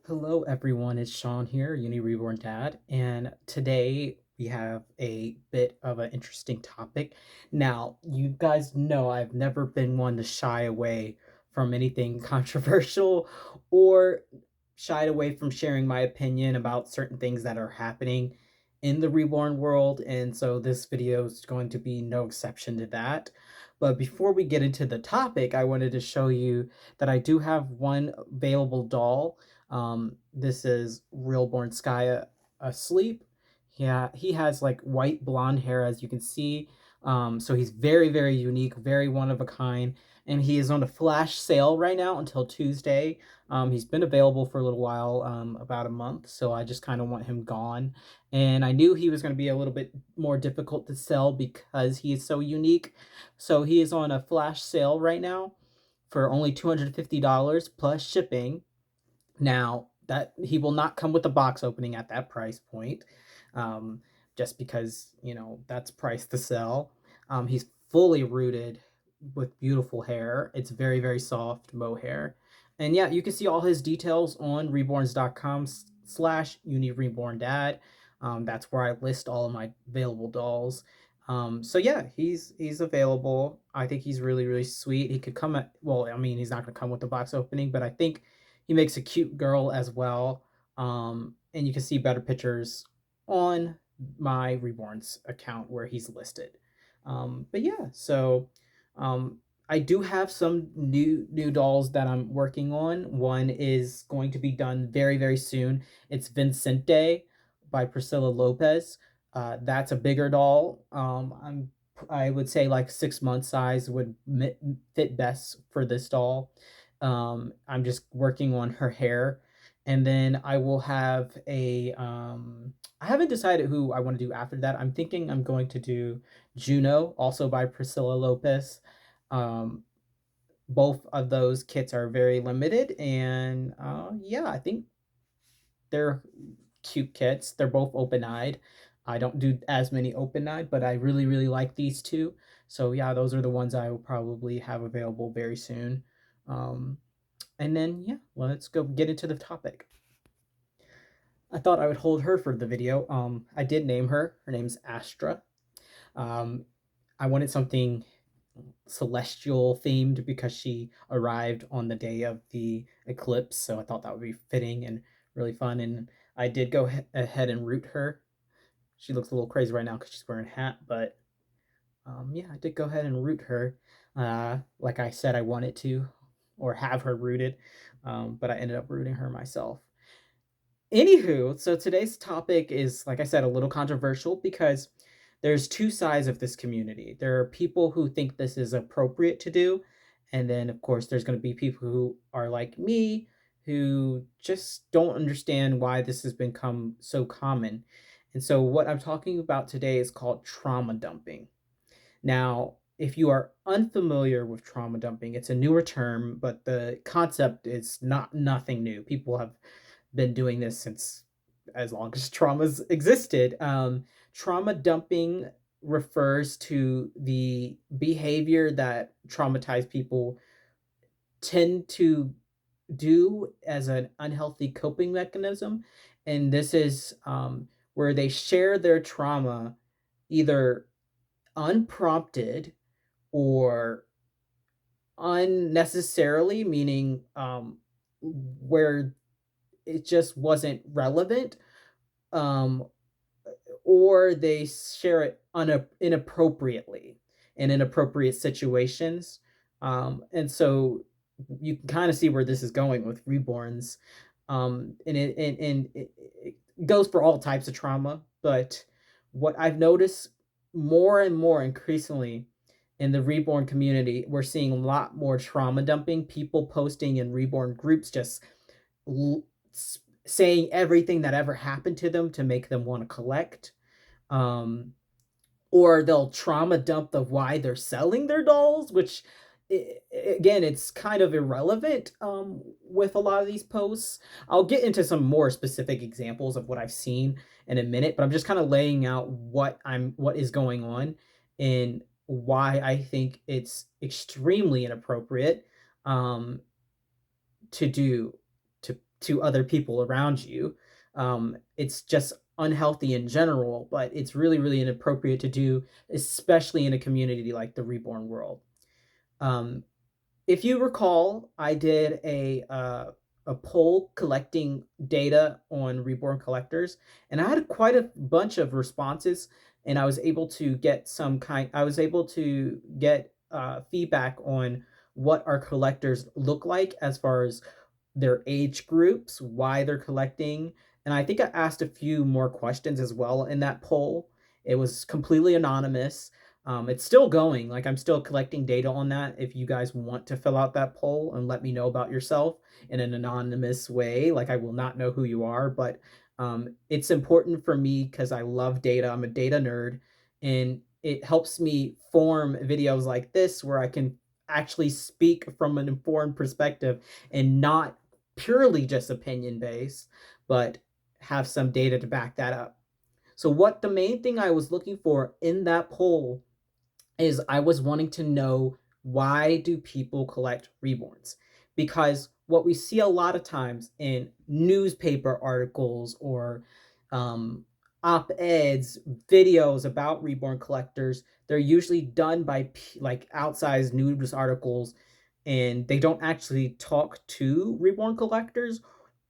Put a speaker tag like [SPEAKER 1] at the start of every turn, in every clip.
[SPEAKER 1] Hello, everyone. It's Sean here, Reborn Dad, and today we have a bit of an interesting topic. Now, you guys know I've never been one to shy away from anything controversial or shied away from sharing my opinion about certain things that are happening in the reborn world, and so this video is going to be no exception to that. But before we get into the topic, I wanted to show you that I do have one available doll. This is Realborn Sky asleep. Yeah, he has like white blonde hair, as you can see. So he's very, very unique, very one of a kind, and he is on a flash sale right now until Tuesday. He's been available for a little while, about a month, so I just kind of want him gone. And I knew he was going to be a little bit more difficult to sell because he is so unique. So he is on a flash sale right now for only $250 plus shipping. Now, that he will not come with a box opening at that price point, um, just because, that's price to sell. He's fully rooted with beautiful hair. It's very, very soft mohair. And yeah, you can see all his details on reborns.com/unireborndad. That's where I list all of my available dolls. So yeah, he's available. I think he's really, really sweet. He could come at, well, I mean, he's not gonna come with the box opening, but I think he makes a cute girl as well. And you can see better pictures on my Reborns account where he's listed. But yeah, so um, I do have some new dolls that I'm working on. One is going to be done very, very soon. It's Vincente by Priscilla Lopez. That's a bigger doll. I would say like 6 month size would fit best for this doll. I'm just working on her hair, and then I will have a. I haven't decided who I want to do after that. I'm thinking I'm going to do Juno, also by Priscilla Lopez. Um, both of those kits are very limited, and yeah, I think they're cute kits. They're both open eyed. I don't do as many open eyed, but I really, really like these two. So yeah, those are the ones I will probably have available very soon. Um, and then, yeah, let's go get into the topic. I thought I would hold her for the video. I did name her. Her name's Astra. Um, I wanted something celestial themed because she arrived on the day of the eclipse, so I thought that would be fitting and really fun. And I did go ahead and root her. She looks a little crazy right now because she's wearing a hat, but yeah, I did go ahead and root her. Like I said, I wanted to, or have her rooted, but I ended up rooting her myself. Anywho, so today's topic is, like I said, a little controversial because there's two sides of this community. There are people who think this is appropriate to do, and then of course there's going to be people who are like me who just don't understand why this has become so common. And so what I'm talking about today is called trauma dumping. Now, if you are unfamiliar with trauma dumping, it's a newer term, but the concept is not nothing new. People have been doing this since as long as traumas existed. Trauma dumping refers to the behavior that traumatized people tend to do as an unhealthy coping mechanism. And this is where they share their trauma either unprompted or unnecessarily, meaning where it just wasn't relevant, um, or they share it inappropriately in inappropriate situations. And so you can kind of see where this is going with Reborns. And it goes for all types of trauma. But what I've noticed more and more increasingly in the Reborn community, we're seeing a lot more trauma dumping, people posting in Reborn groups just l- saying everything that ever happened to them to make them want to collect. Um, or they'll trauma dump the why they're selling their dolls, which again, it's kind of irrelevant with a lot of these posts. I'll get into some more specific examples of what I've seen in a minute, but I'm just kind of laying out what is going on and why I think it's extremely inappropriate um, to do to to other people around you. It's just unhealthy in general, but it's really, really inappropriate to do, especially in a community like the Reborn world. Um, if you recall, I did a poll collecting data on Reborn collectors, and I had quite a bunch of responses, and I was able to get feedback on what our collectors look like as far as their age groups, why they're collecting, and I think I asked a few more questions as well in that poll. It was completely anonymous. It's still going. Like, I'm still collecting data on that. If you guys want to fill out that poll and let me know about yourself in an anonymous way, like, I will not know who you are, but it's important for me because I love data. I'm a data nerd, and it helps me form videos like this where I can actually speak from an informed perspective and not purely just opinion based, but have some data to back that up. So, what the main thing I was looking for in that poll is I was wanting to know, why do people collect reborns? Because what we see a lot of times in newspaper articles or um, op-eds, videos about reborn collectors, they're usually done by like outsized news articles, and they don't actually talk to reborn collectors.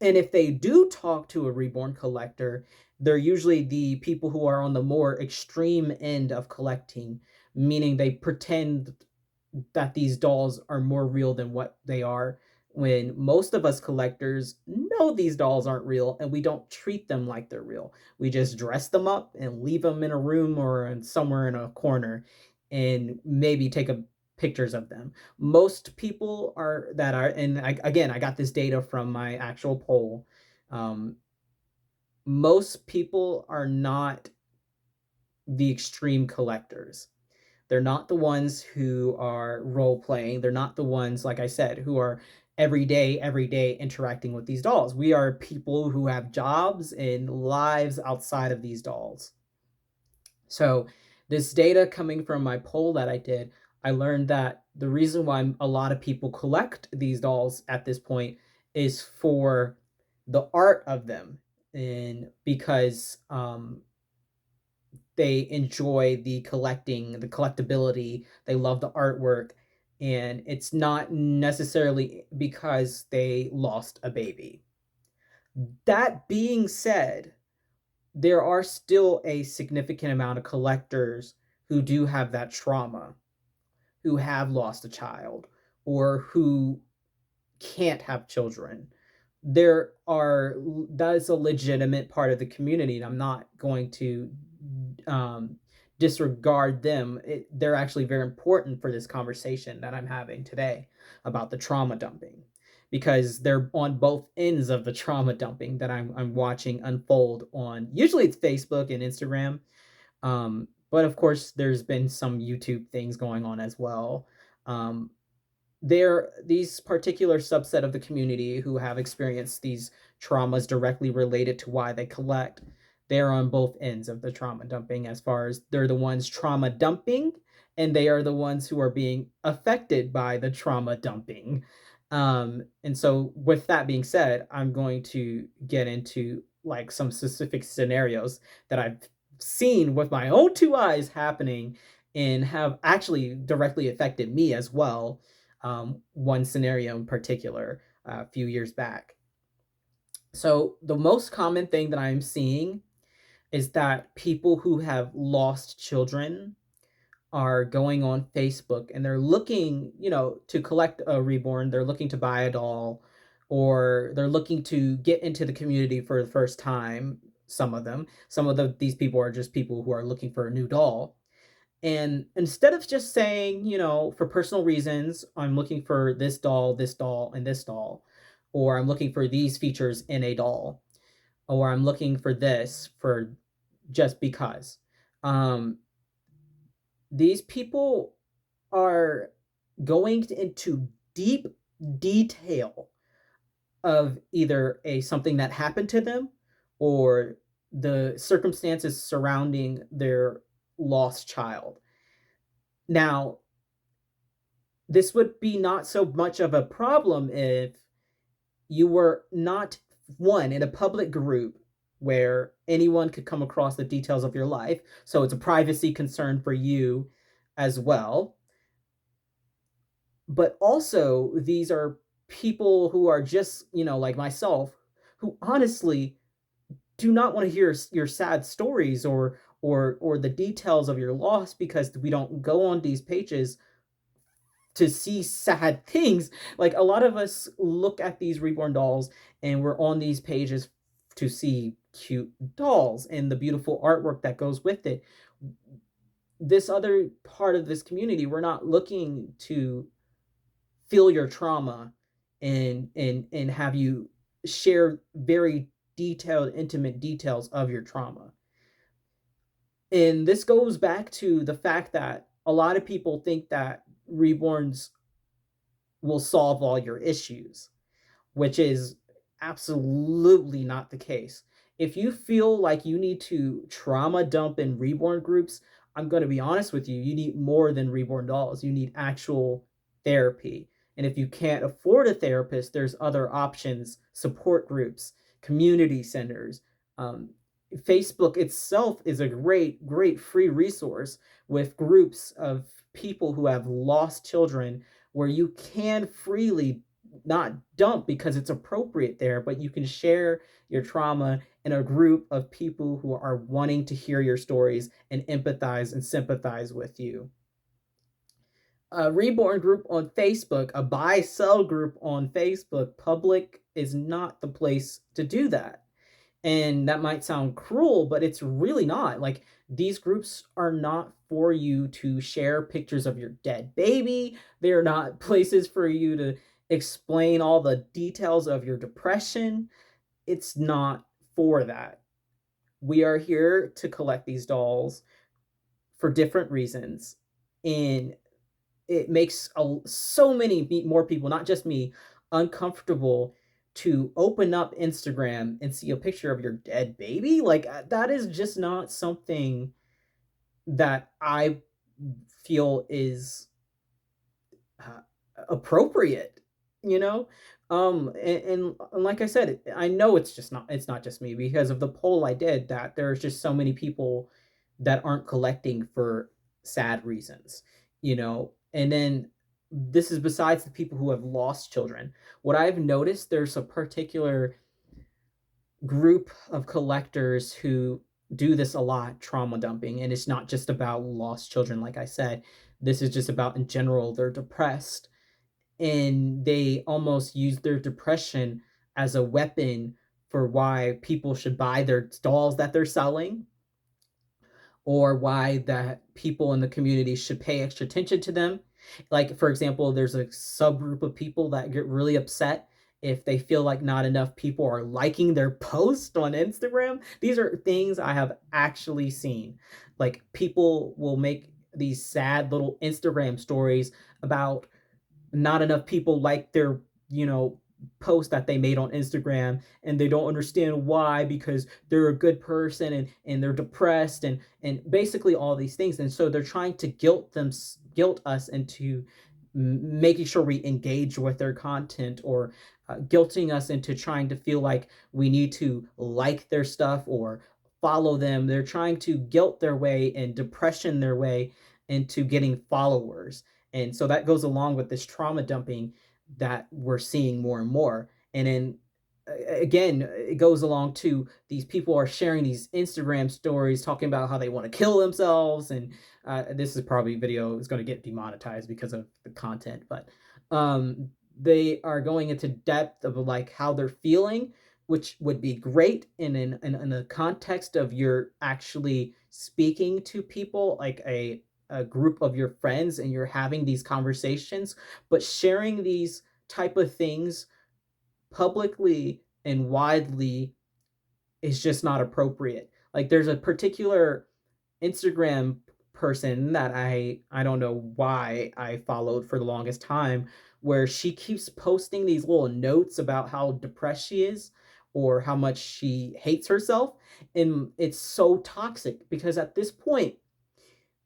[SPEAKER 1] And if they do talk to a reborn collector, they're usually the people who are on the more extreme end of collecting, meaning they pretend that these dolls are more real than what they are, when most of us collectors know these dolls aren't real, and we don't treat them like they're real. We just dress them up and leave them in a room or somewhere in a corner, and maybe take pictures of them. Most people are that are, and again, I got this data from my actual poll. Um, Most people are not the extreme collectors. They're not the ones who are role playing. They're not the ones, like I said, who are every day interacting with these dolls. We are people who have jobs and lives outside of these dolls. So, this data coming from my poll that I did, I learned that the reason why a lot of people collect these dolls at this point is for the art of them, and because they enjoy the collecting, the collectability, they love the artwork, and it's not necessarily because they lost a baby. That being said, there are still a significant amount of collectors who do have that trauma, who have lost a child, or who can't have children. That is a legitimate part of the community, and I'm not going to um, disregard them. They're actually very important for this conversation that I'm having today about the trauma dumping, because they're on both ends of the trauma dumping that I'm watching unfold on. Usually it's Facebook and Instagram, but of course there's been some YouTube things going on as well. Um, there These particular subset of the community who have experienced these traumas directly related to why they collect, they're on both ends of the trauma dumping, as far as they're the ones trauma dumping, and they are the ones who are being affected by the trauma dumping. And so with that being said, I'm going to get into like some specific scenarios that I've seen with my own two eyes happening, and have actually directly affected me as well. One scenario in particular, a few years back. So, the most common thing that I'm seeing is that people who have lost children are going on Facebook, and they're looking, to collect a reborn. They're looking to buy a doll, or they're looking to get into the community for the first time. These people are just people who are looking for a new doll, and instead of just saying, for personal reasons, I'm looking for this doll, and this doll, or I'm looking for these features in a doll, or I'm looking for this for just because. Um, these people are going into deep detail of either a something that happened to them, or the circumstances surrounding their lost child. Now, this would be not so much of a problem if You were not, one, in a public group where anyone could come across the details of your life, so it's a privacy concern for you as well. But also, these are people who are just, like myself, who honestly do not want to hear your sad stories or the details of your loss, because we don't go on these pages to see sad things. Like, a lot of us look at these reborn dolls and we're on these pages to see cute dolls and the beautiful artwork that goes with it. This other part of this community, we're not looking to feel your trauma and have you share very detailed, intimate details of your trauma. And this goes back to the fact that a lot of people think that reborns will solve all your issues, which is absolutely not the case. If you feel like you need to trauma dump in reborn groups, I'm going to be honest with you, you need more than reborn dolls. You need actual therapy. And if you can't afford a therapist, there's other options, support groups, community centers. Um, Facebook itself is a great, great free resource with groups of people who have lost children, where you can freely not dump because it's appropriate there, but you can share your trauma in a group of people who are wanting to hear your stories and empathize and sympathize with you. A reborn group on Facebook, a buy sell group on Facebook, public is not the place to do that. And that might sound cruel, but it's really not. Like, these groups are not for you to share pictures of your dead baby. They're not places for you to explain all the details of your depression. It's not for that. We are here to collect these dolls for different reasons. And it makes so many more people, not just me, uncomfortable to open up Instagram and see a picture of your dead baby. Like, that is just not something that I feel is uh, appropriate, you know? And like I said, I know it's not just me, because of the poll I did, that there's just so many people that aren't collecting for sad reasons, and then this is besides the people who have lost children. What I've noticed, there's a particular group of collectors who do this a lot, trauma dumping, and it's not just about lost children. Like I said, this is just about, in general, they're depressed, and they almost use their depression as a weapon for why people should buy their dolls that they're selling, or why that people in the community should pay extra attention to them. Like, for example, there's a subgroup of people that get really upset if they feel like not enough people are liking their post on Instagram. These are things I have actually seen. Like, people will make these sad little Instagram stories about not enough people like their, post that they made on Instagram, and they don't understand why, because they're a good person, and they're depressed, and basically all these things. And so they're trying to guilt us into making sure we engage with their content, or guilting us into trying to feel like we need to like their stuff or follow them. They're trying to guilt their way and depression their way into getting followers. And so that goes along with this trauma dumping that we're seeing more and more. And then again, it goes along to these people are sharing these Instagram stories talking about how they want to kill themselves. And this is probably video is going to get demonetized because of the content, but they are going into depth of like how they're feeling, which would be great in the context of you're actually speaking to people, like a group of your friends, and you're having these conversations. But sharing these type of things publicly and widely is just not appropriate. Like, there's a particular Instagram person that I don't know why I followed for the longest time, where she keeps posting these little notes about how depressed she is or how much she hates herself. And it's so toxic, because at this point,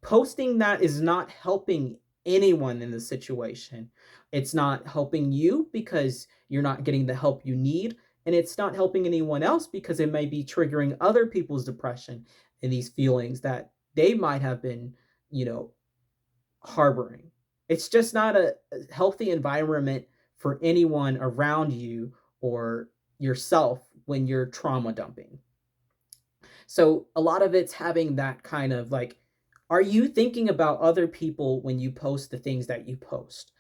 [SPEAKER 1] posting that is not helping anyone in the situation. It's not helping you because you're not getting the help you need, and it's not helping anyone else because it may be triggering other people's depression and these feelings that they might have been, you know, harboring. It's just not a healthy environment for anyone around you or yourself when you're trauma dumping. So a lot of it's having that kind of like, are you thinking about other people when you post the things that you post?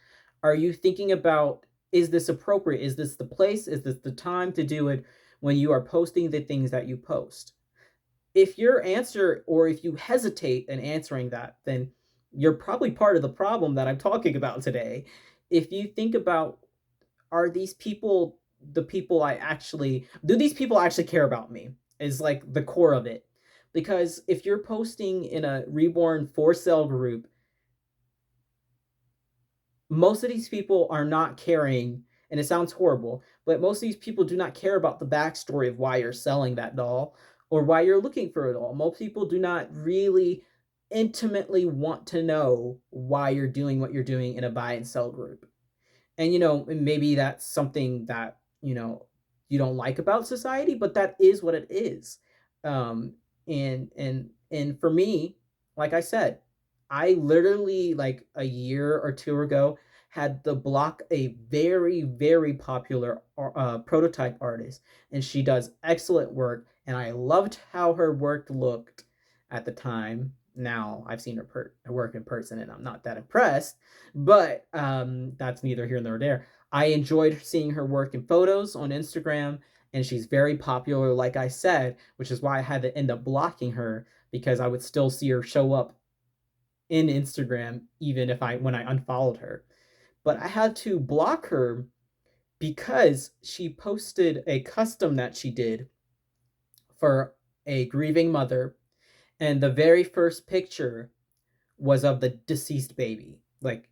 [SPEAKER 1] Are you thinking about, is this appropriate? Is this the place? Is this the time to do it when you are posting the things that you post? If your answer, or if you hesitate in answering that, then you're probably part of the problem that I'm talking about today. If you think about, are these people the people I actually, do these people actually care about me, is like the core of it. Because if you're posting in a Reborn for sale group, most of these people are not caring, and it sounds horrible, but most of these people do not care about the backstory of why you're selling that doll or why you're looking for a doll. Most people do not really intimately want to know why you're doing what you're doing in a buy and sell group. And maybe that's something that you don't like about society, but that is what it is. um and for me, like I said, I literally, like a year or two ago, had to block a very, very popular prototype artist, and she does excellent work, and I loved how her work looked at the time. Now I've seen her work in person, and I'm not that impressed, but that's neither here nor there. I enjoyed seeing her work in photos on Instagram, and she's very popular, like I said, which is why I had to end up blocking her, because I would still see her show up in Instagram even if I when I unfollowed her. But I had to block her because she posted a custom that she did for a grieving mother, and the very first picture was of the deceased baby. Like,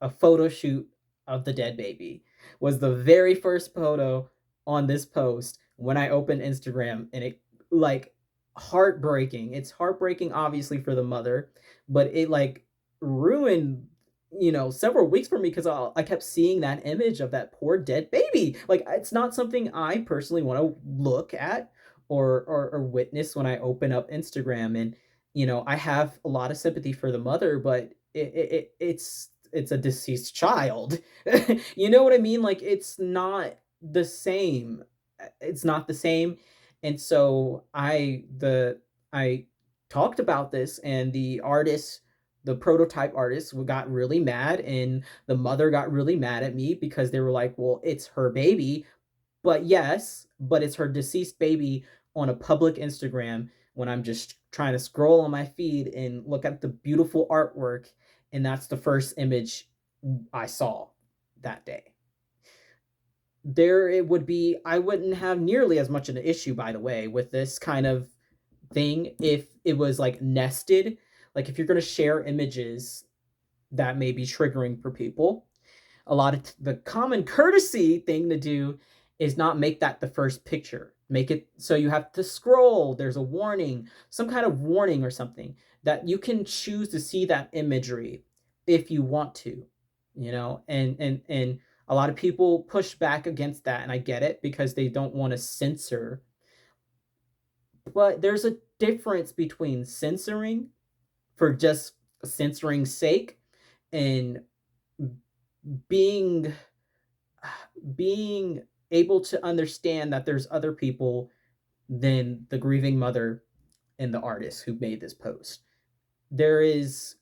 [SPEAKER 1] a photo shoot of the dead baby was the very first photo on this post when I opened Instagram, and it, like, heartbreaking. It's heartbreaking obviously for the mother, but it like ruined several weeks for me because I kept seeing that image of that poor dead baby. Like, it's not something I personally want to look at or witness when I open up Instagram. And I have a lot of sympathy for the mother, but it's a deceased child. You know what I mean? Like, it's not the same. It's not the same. And so I talked about this, and the prototype artist got really mad, and the mother got really mad at me because they were like, "Well, it's her baby." But yes, but it's her deceased baby on a public Instagram when I'm just trying to scroll on my feed and look at the beautiful artwork, and that's the first image I saw that day. There it would be I wouldn't have nearly as much an issue, by the way, with this kind of thing if it was like nested. Like, if you're going to share images that may be triggering for people, a lot of the common courtesy thing to do is not make that the first picture. Make it so you have to scroll. There's a warning, some kind of warning or something, that you can choose to see that imagery if you want to, and a lot of people push back against that, and I get it because they don't want to censor. But there's a difference between censoring for just censoring's sake, and being being able to understand that there's other people than the grieving mother and the artist who made this post. There is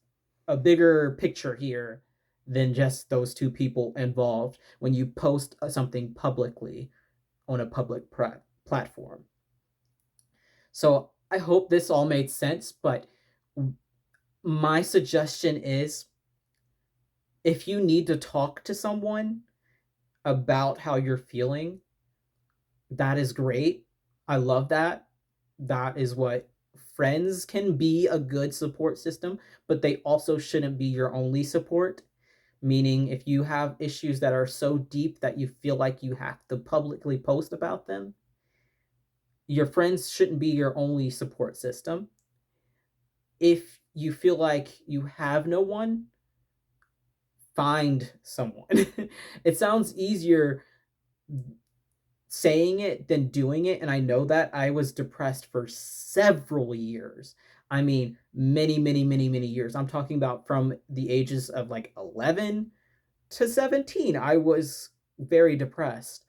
[SPEAKER 1] a bigger picture here than just those two people involved when you post something publicly on a public platform. So I hope this all made sense, but my suggestion is, if you need to talk to someone about how you're feeling, that is great. I love that. That is what friends can be, a good support system, but they also shouldn't be your only support. Meaning, if you have issues that are so deep that you feel like you have to publicly post about them, your friends shouldn't be your only support system. If you feel like you have no one, find someone. It sounds easier saying it than doing it, and I know that. I was depressed for several years. I mean, many, many, many, many years. I'm talking about from the ages of like 11 to 17. I was very depressed.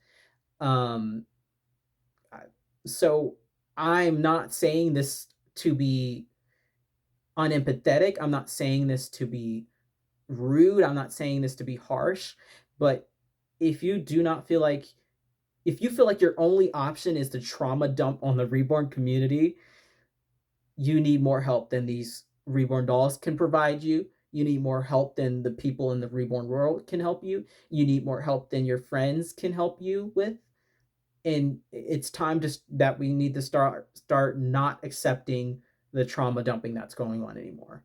[SPEAKER 1] Um, so I'm not saying this to be unempathetic. I'm not saying this to be rude. I'm not saying this to be harsh. But if you do not feel like, if you feel like your only option is to trauma dump on the reborn community, you need more help than these reborn dolls can provide you. You need more help than the people in the reborn world can help you. You need more help than your friends can help you with. And it's time to that we need to start not accepting the trauma dumping that's going on anymore.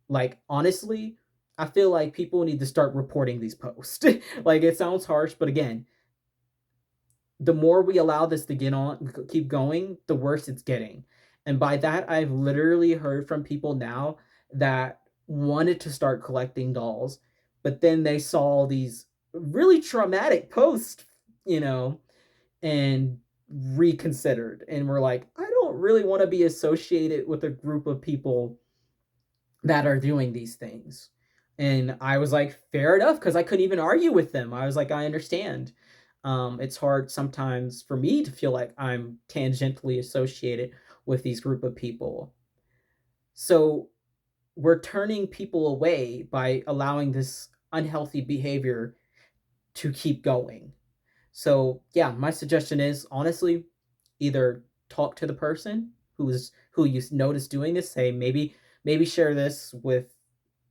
[SPEAKER 1] Like honestly, I feel like people need to start reporting these posts. Like it sounds harsh, but again, the more we allow this to get on keep going, the worse it's getting. And by that, I've literally heard from people now that wanted to start collecting dolls, but then they saw these really traumatic posts, you know, and reconsidered and were like, I don't really want to be associated with a group of people that are doing these things. And I was like, fair enough, because I couldn't even argue with them. I was like, I understand. It's hard sometimes for me to feel like I'm tangentially associated with these group of people. So we're turning people away by allowing this unhealthy behavior to keep going. So yeah, my suggestion is honestly, either talk to the person who you notice doing this, say maybe share this with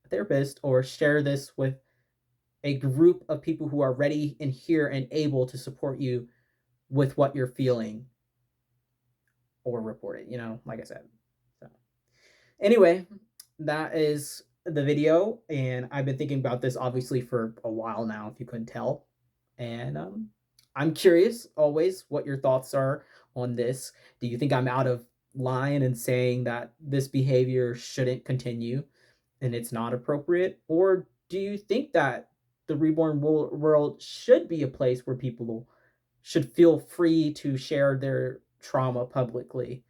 [SPEAKER 1] a therapist or share this with a group of people who are ready and here and able to support you with what you're feeling or report it, like I said. So anyway, that is the video, and I've been thinking about this obviously for a while now, if you couldn't tell. And I'm curious always what your thoughts are on this. Do you think I'm out of line in saying that this behavior shouldn't continue and it's not appropriate? Or do you think that the reborn world should be a place where people should feel free to share their trauma publicly?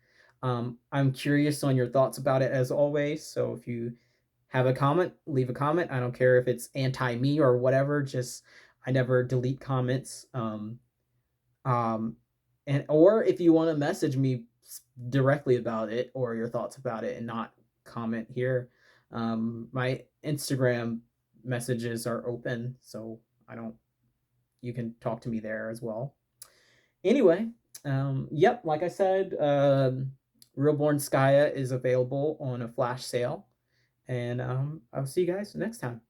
[SPEAKER 1] I'm curious on your thoughts about it as always. So if you have a comment, leave a comment. I don't care if it's anti me or whatever. Just I never delete comments. Um, and or if you want to message me directly about it or your thoughts about it and not comment here, my Instagram messages are open, so I don't. You can talk to me there as well. Anyway, yep, like I said, Reborn Skya is available on a flash sale, and I'll see you guys next time.